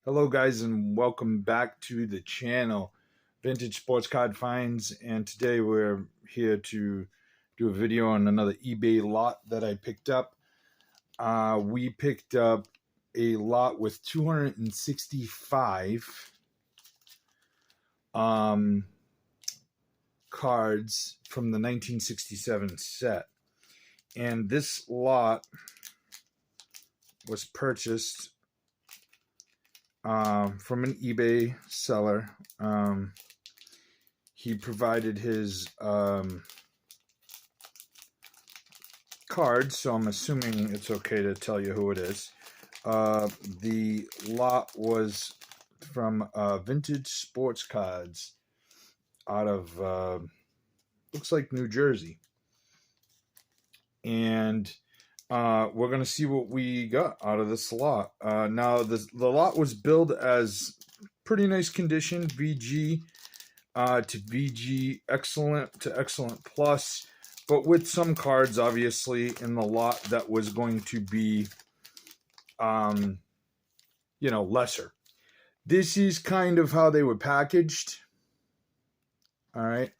Hello guys and welcome back to the channel Vintage Sports Card Finds, and today we're here to do a video on another eBay lot that I picked up. We picked up a lot with 265 cards from the 1967 set, and this lot was purchased from an eBay seller. He provided his card, so I'm assuming it's okay to tell you who it is. The lot was from Vintage Sports Cards out of looks like New Jersey, and we're going to see what we got out of this lot. Now, the lot was billed as pretty nice condition, VG to VG excellent to excellent plus, but with some cards, obviously, in the lot that was going to be, lesser. This is kind of how they were packaged. All right.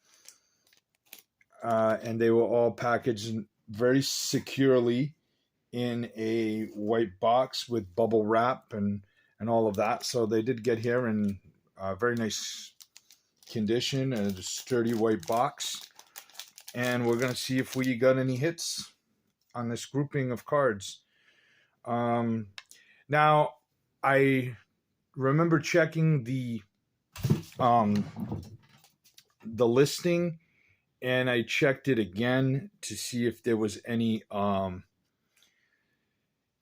And they were all packaged very securely in a white box with bubble wrap and all of that. So they did get here in very nice condition and a sturdy white box. And we're going to see if we got any hits on this grouping of cards. Now, I remember checking the listing, and I checked it again to see if there was any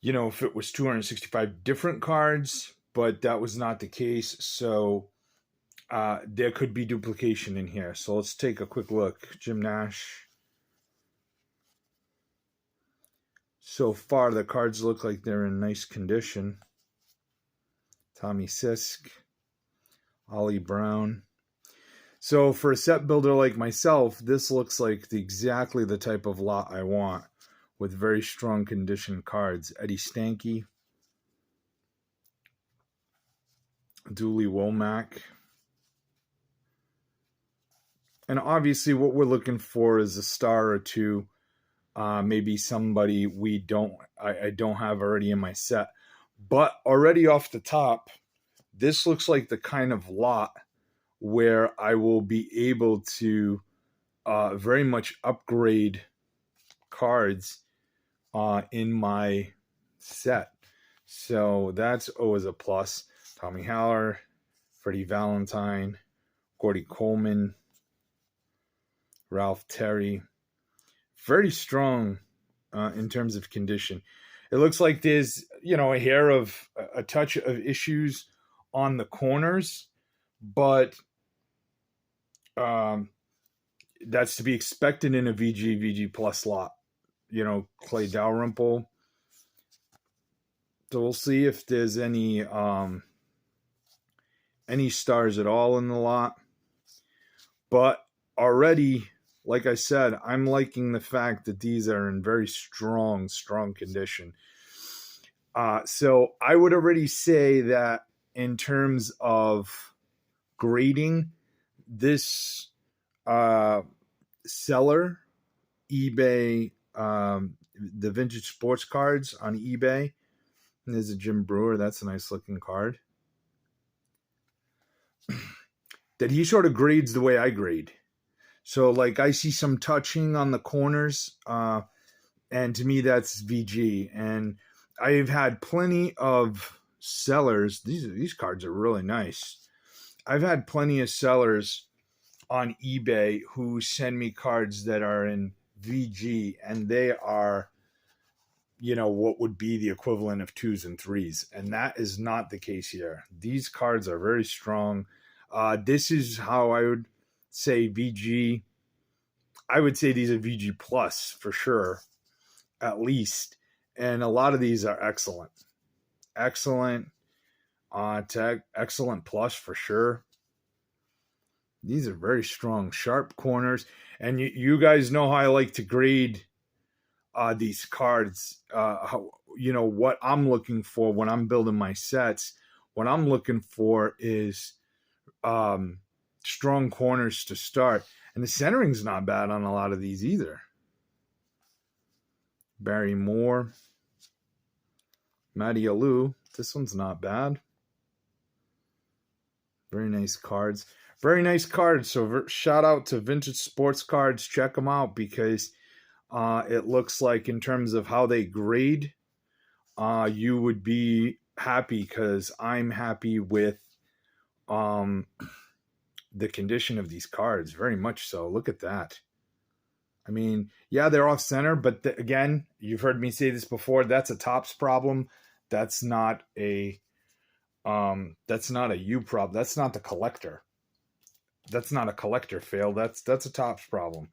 if it was 265 different cards, but that was not the case. So there could be duplication in here. So let's take a quick look. Jim Nash. So far, the cards look like they're in nice condition. Tommy Sisk. Ollie Brown. So for a set builder like myself, this looks like exactly the type of lot I want, with very strong condition cards. Eddie Stanky, Dooley Womack. And obviously what we're looking for is a star or two, maybe somebody I don't have already in my set. But already off the top, this looks like the kind of lot where I will be able to very much upgrade cards in my set. So that's always a plus. Tommy Haller, Freddie Valentine, Gordy Coleman, Ralph Terry. Very strong in terms of condition. It looks like there's, a touch of issues on the corners, but that's to be expected in a VG plus lot. Clay Dalrymple. So we'll see if there's any stars at all in the lot. But already, like I said, I'm liking the fact that these are in very strong condition. So I would already say that in terms of grading, this seller, eBay, the Vintage Sports Cards on eBay. And there's a Jim Brewer. That's a nice looking card. That he sort of grades the way I grade. So like I see some touching on the corners, and to me that's VG. And I've had plenty of sellers. These cards are really nice. I've had plenty of sellers on eBay who send me cards that are in VG, and they are, what would be the equivalent of 2s and 3s. And that is not the case here. These cards are very strong. This is how I would say VG. I would say these are VG plus for sure, at least. And a lot of these are excellent. Excellent to excellent plus for sure. These are very strong, sharp corners. And you guys know how I like to grade these cards. What I'm looking for when I'm building my sets. what I'm looking for is strong corners to start. And the centering's not bad on a lot of these either. Barry Moore. Matty Alou. This one's not bad. Very nice cards. Very nice cards. So shout out to Vintage Sports Cards. Check them out because it looks like in terms of how they grade, you would be happy because I'm happy with the condition of these cards. Very much so. Look at that. I mean, yeah, they're off center, but again, you've heard me say this before. That's a Topps problem. That's not a you problem. That's not the collector. That's not a collector fail. That's a Topps problem,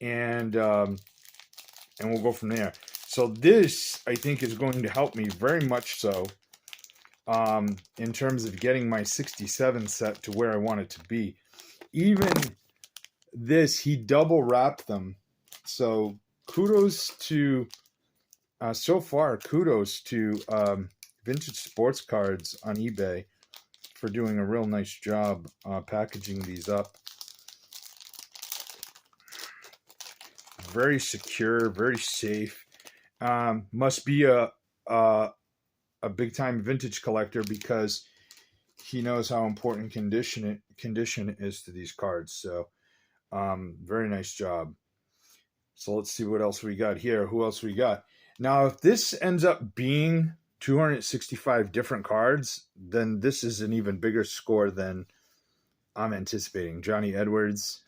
and we'll go from there. So this, I think, is going to help me very much so in terms of getting my 67 set to where I want it to be. Even this, he double wrapped them. So kudos to, so far, kudos to Vintage Sports Cards on eBay for doing a real nice job packaging these up. Very secure, very safe. Must be a big time vintage collector because he knows how important condition is to these cards. So very nice job. So let's see what else we got here. Who else we got? Now, if this ends up being 265 different cards, then this is an even bigger score than I'm anticipating. Johnny Edwards,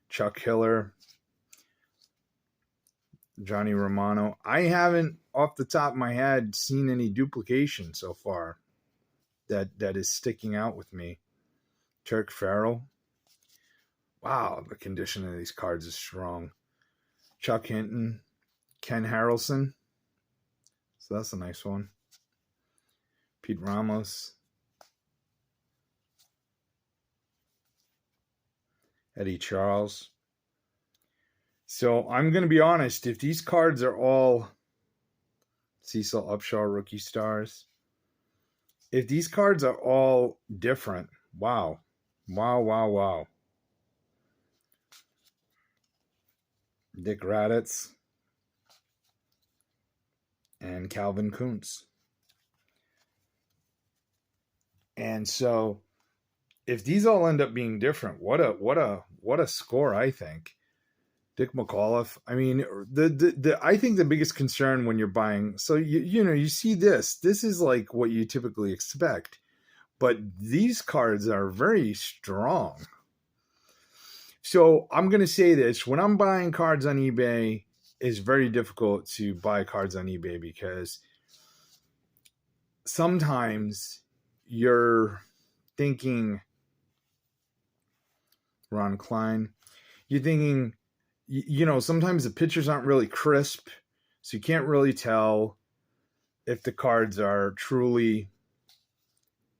Chuck Hiller, Johnny Romano. I haven't, off the top of my head, seen any duplication so far that is sticking out with me. Turk Farrell. Wow, the condition of these cards is strong. Chuck Hinton, Ken Harrelson. So that's a nice one. Pete Ramos. Eddie Charles. So I'm going to be honest, if these cards are all Cecil Upshaw rookie stars, if these cards are all different, wow. Wow, wow, wow. Dick Raditz and Calvin Kuntz. And so if these all end up being different, what a score, I think. Dick McAuliffe. I mean, I think the biggest concern when you're buying, so you see this is like what you typically expect, but these cards are very strong. So I'm going to say this, when I'm buying cards on eBay, it's very difficult to buy cards on eBay because sometimes you're thinking, Ron Klein, you're thinking, sometimes the pictures aren't really crisp, so you can't really tell if the cards are truly,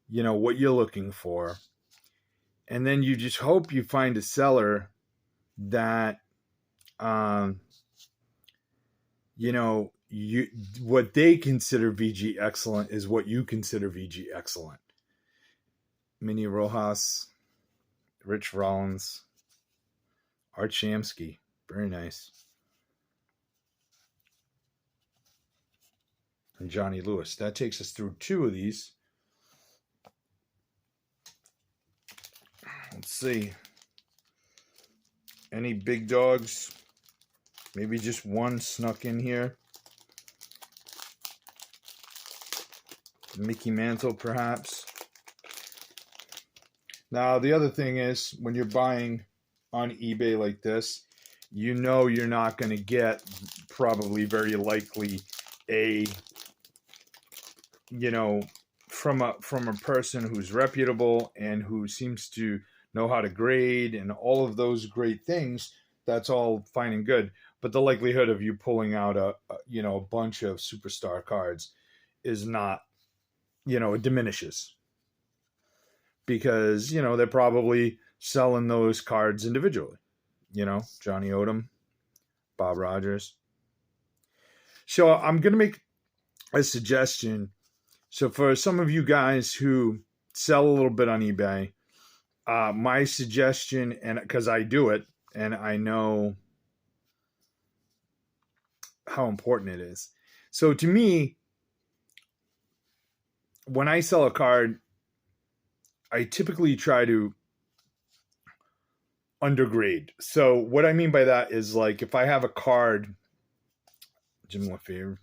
what you're looking for. And then you just hope you find a seller that, what they consider VG excellent is what you consider VG excellent. Minnie Rojas, Rich Rollins, Art Shamsky. Very nice. And Johnny Lewis. That takes us through 2 of these. Let's see. Any big dogs? Maybe just one snuck in here. Mickey Mantle, perhaps. Now, the other thing is, when you're buying on eBay like this, you're not going to get, probably very likely, from a person who's reputable and who seems to know how to grade and all of those great things. That's all fine and good, but the likelihood of you pulling out a bunch of superstar cards is not, it diminishes, because they're probably selling those cards individually. Johnny Odom, Bob Rogers. So I'm going to make a suggestion. So for some of you guys who sell a little bit on eBay, my suggestion, and because I do it and I know how important it is. So to me, when I sell a card, I typically try to undergrade. So what I mean by that is, like, if I have a card, Jim Lefebvre,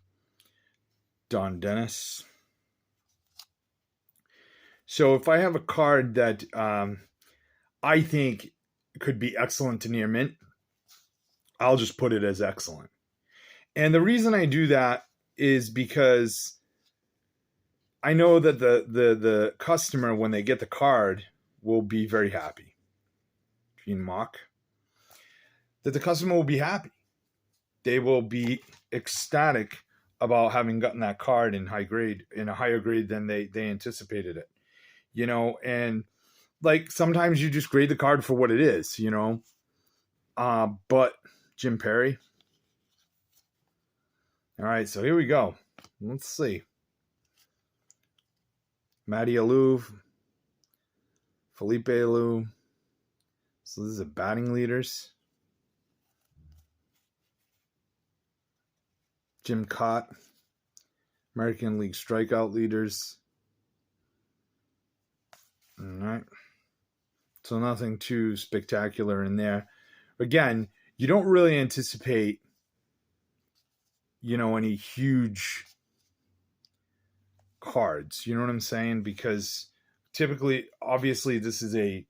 Don Dennis. So if I have a card that I think could be excellent to near mint, I'll just put it as excellent. And the reason I do that is because I know that the customer, when they get the card, will be very happy. Gene Mock. That the customer will be happy. They will be ecstatic about having gotten that card in a higher grade than they anticipated it. And like sometimes you just grade the card for what it is, but Jim Perry. All right, so here we go. Let's see. Matty Alou, Felipe Alou. So this is a batting leaders. Jim Cott, American League strikeout leaders. All right. So nothing too spectacular in there. Again, you don't really anticipate, any huge cards. You know what I'm saying? Because typically, obviously, this is a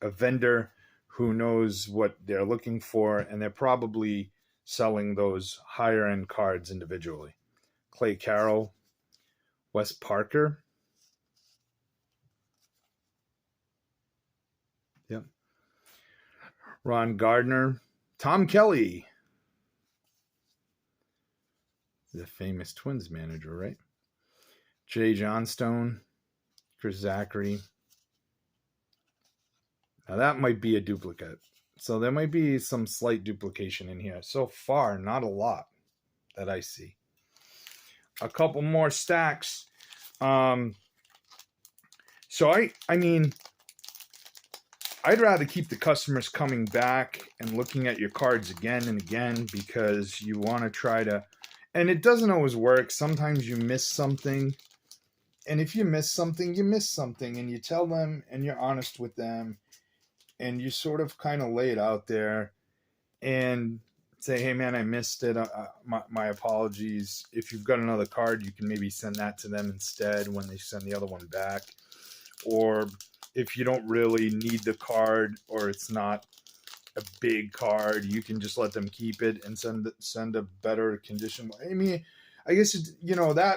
vendor who knows what they're looking for, and they're probably selling those higher end cards individually. Clay Carroll, Wes Parker. Yep. Ron Gardner, Tom Kelly, the famous Twins manager, right? Jay Johnstone, Chris Zachary. Now that might be a duplicate. So there might be some slight duplication in here. So far, not a lot that I see. A couple more stacks. So I mean, I'd rather keep the customers coming back and looking at your cards again and again, because you want to try to, and it doesn't always work. Sometimes you miss something. And if you miss something, you miss something, and you tell them and you're honest with them, and you sort of kind of lay it out there and say, hey man, I missed it. My apologies. If you've got another card, you can maybe send that to them instead when they send the other one back. Or if you don't really need the card, or it's not a big card, you can just let them keep it and send a better condition. I mean, I guess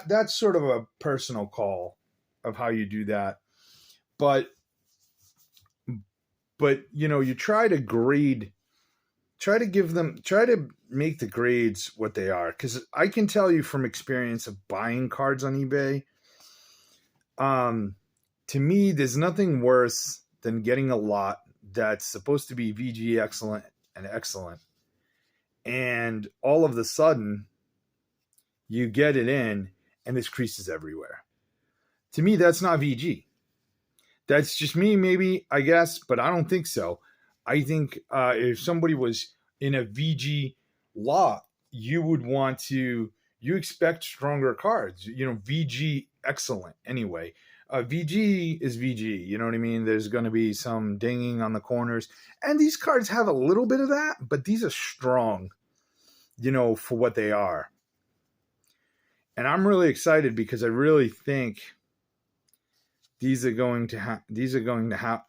that's sort of a personal call of how you do that. But you try to make the grades what they are, because I can tell you from experience of buying cards on eBay, to me, there's nothing worse than getting a lot that's supposed to be VG excellent, and all of a sudden you get it in and there's creases everywhere. To me, that's not VG. That's just me, maybe, I guess, but I don't think so. I think if somebody was in a VG lot, you expect stronger cards. VG excellent anyway. VG is VG, you know what I mean? There's going to be some dinging on the corners. And these cards have a little bit of that, but these are strong, for what they are. And I'm really excited because I really think these are going to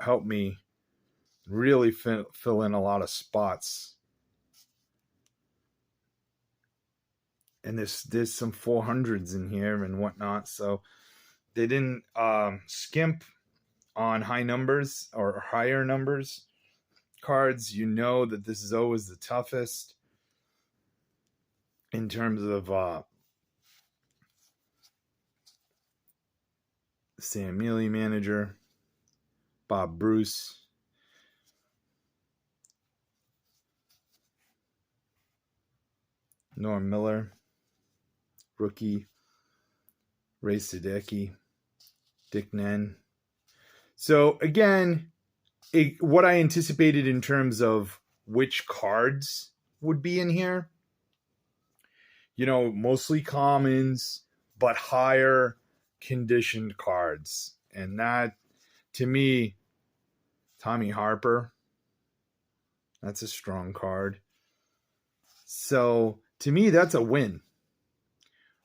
help me really fill in a lot of spots. And there's some 400s in here and whatnot, so they didn't skimp on high numbers or higher numbers cards. That this is always the toughest in terms of Sam Mealy manager, Bob Bruce, Norm Miller, rookie, Ray Sadecki, Dick Nen. So again, what I anticipated in terms of which cards would be in here, mostly commons, but higher conditioned cards. And that, to me, Tommy Harper, that's a strong card. So to me, that's a win.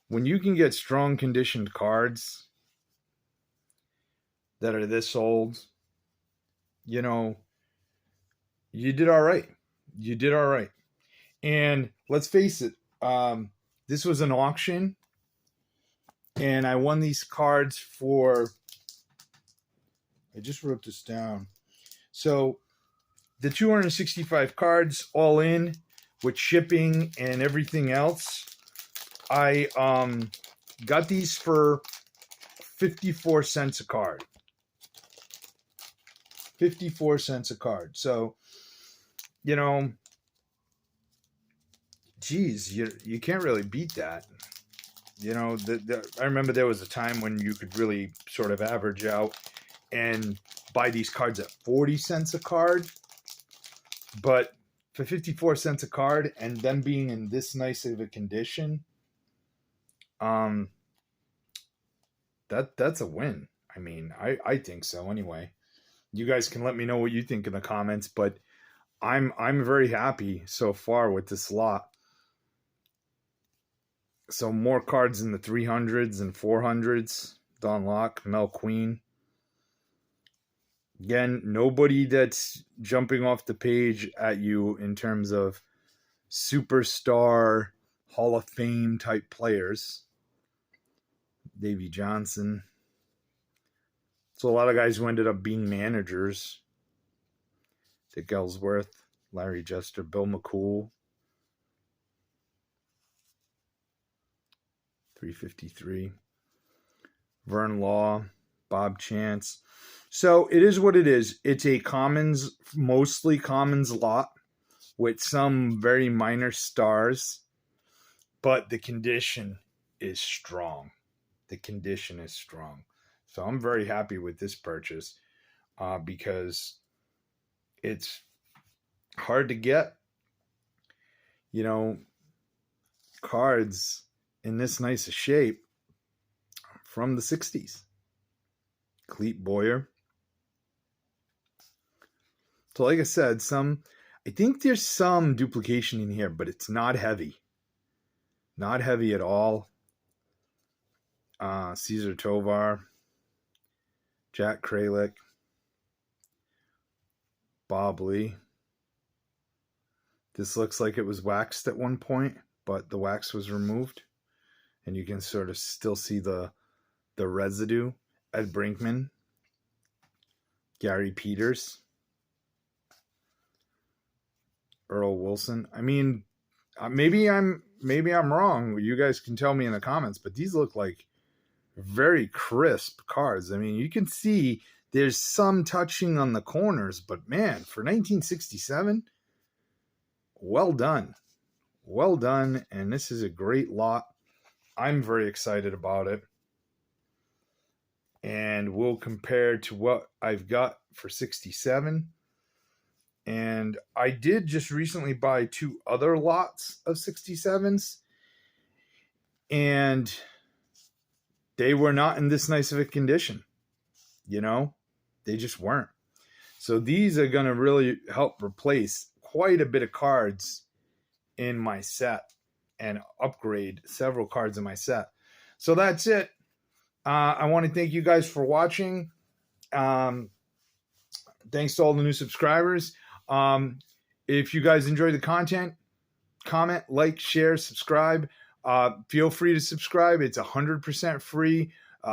When you can get strong conditioned cards that are this old, you did all right. You did all right. And let's face it, this was an auction, and I won these cards for, I just wrote this down. So the 265 cards all in with shipping and everything else, I got these for 54 cents a card. 54 cents a card. So, geez, you can't really beat that. I remember there was a time when you could really sort of average out and buy these cards at 40 cents a card. But for 54 cents a card and them being in this nice of a condition, that's a win. I mean, I think so anyway. You guys can let me know what you think in the comments, but I'm very happy so far with this lot. So more cards in the 300s and 400s. Don Locke, Mel Queen. Again, nobody that's jumping off the page at you in terms of superstar, Hall of Fame type players. Davey Johnson. So a lot of guys who ended up being managers. Dick Ellsworth, Larry Jester, Bill McCool. 353. Vern Law, Bob Chance. So it is what it is. It's a commons, mostly commons lot with some very minor stars, but the condition is strong. The condition is strong. So I'm very happy with this purchase because it's hard to get, cards in this nice a shape from the 60s. Cleet Boyer. So like I said, I think there's some duplication in here, but it's not heavy. Not heavy at all. Caesar Tovar. Jack Kralik. Bob Lee. This looks like it was waxed at one point, but the wax was removed. And you can sort of still see the residue. Ed Brinkman. Gary Peters. Earl Wilson. I mean, maybe I'm wrong. You guys can tell me in the comments, but these look like very crisp cards. I mean, you can see there's some touching on the corners, but man, for 1967, well done. Well done, and this is a great lot. I'm very excited about it. And we'll compare to what I've got for 67. And I did just recently buy 2 other lots of 67s. And they were not in this nice of a condition. They just weren't. So these are going to really help replace quite a bit of cards in my set and upgrade several cards in my set. So that's it. I want to thank you guys for watching. Thanks to all the new subscribers. If you guys enjoy the content, comment, like, share, subscribe. Feel free to subscribe. It's 100% free.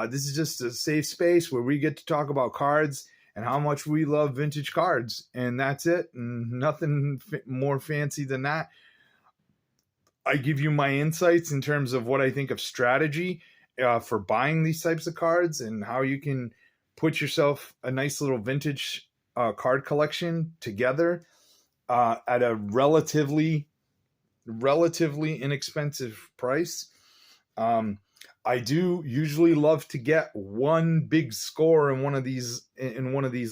This is just a safe space where we get to talk about cards and how much we love vintage cards. And that's it. And nothing more fancy than that. I give you my insights in terms of what I think of strategy for buying these types of cards and how you can put yourself a nice little vintage card collection together at a relatively inexpensive price. I do usually love to get one big score in one of these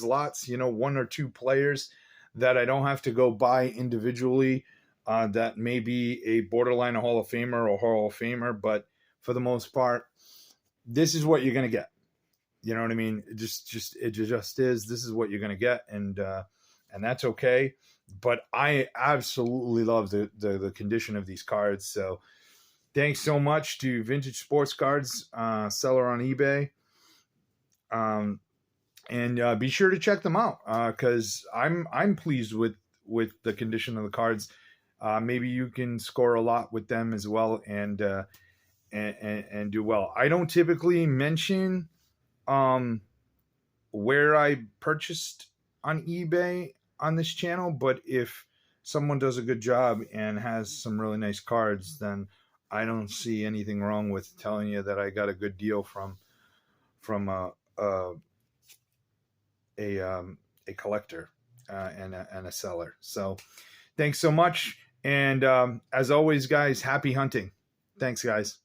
lots, one or two players that I don't have to go buy individually, that may be a borderline Hall of Famer or Hall of Famer, but for the most part, this is what you're going to get. You know what I mean? It just is. This is what you're going to get, and that's okay. But I absolutely love the condition of these cards. So thanks so much to Vintage Sports Cards, seller on eBay. And be sure to check them out, because I'm pleased with the condition of the cards. Maybe you can score a lot with them as well, and do well. I don't typically mention where I purchased on eBay on this channel, but if someone does a good job and has some really nice cards, then I don't see anything wrong with telling you that I got a good deal from a collector, and a seller. So thanks so much, and as always, guys, happy hunting. Thanks, guys.